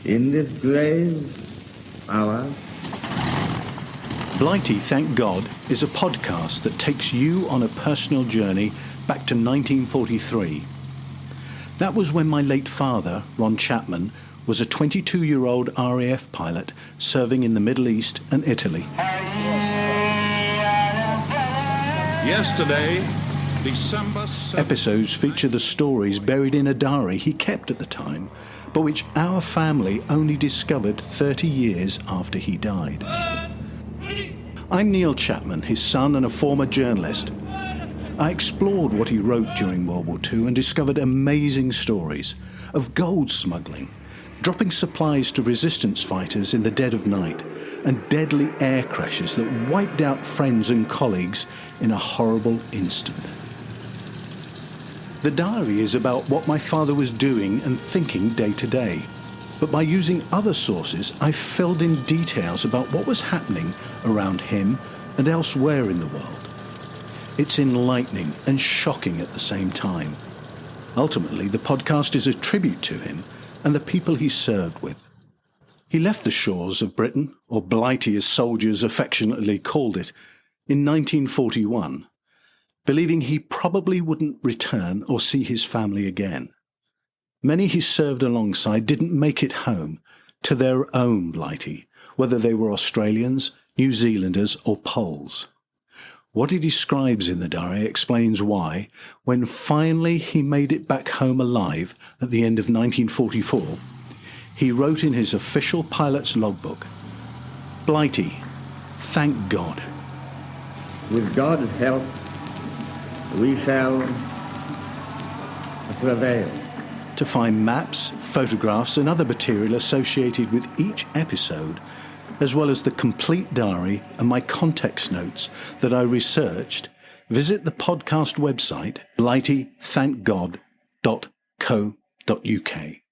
in this grave hour. Blighty Thank God is a podcast that takes you on a personal journey back to 1943. That was when my late father, Ron Chapman, was a 22-year-old RAF pilot serving in the Middle East and Italy. Yesterday, December 7th. Episodes feature the stories buried in a diary he kept at the time, but which our family only discovered 30 years after he died. I'm Neil Chapman, his son and a former journalist. I explored what he wrote during World War II and discovered amazing stories of gold smuggling, dropping supplies to resistance fighters in the dead of night, and deadly air crashes that wiped out friends and colleagues in a horrible instant. The diary is about what my father was doing and thinking day to day, but by using other sources, I filled in details about what was happening around him and elsewhere in the world. It's enlightening and shocking at the same time. Ultimately, the podcast is a tribute to him and the people he served with. He left the shores of Britain, or Blighty as soldiers affectionately called it, in 1941, believing he probably wouldn't return or see his family again. Many he served alongside didn't make it home to their own Blighty, whether they were Australians, New Zealanders or Poles. What he describes in the diary explains why, when finally he made it back home alive at the end of 1944, he wrote in his official pilot's logbook, "Blighty, thank God." With God's help, we shall prevail. To find maps, photographs and other material associated with each episode, as well as the complete diary and my context notes that I researched, visit the podcast website blightythankgod.co.uk.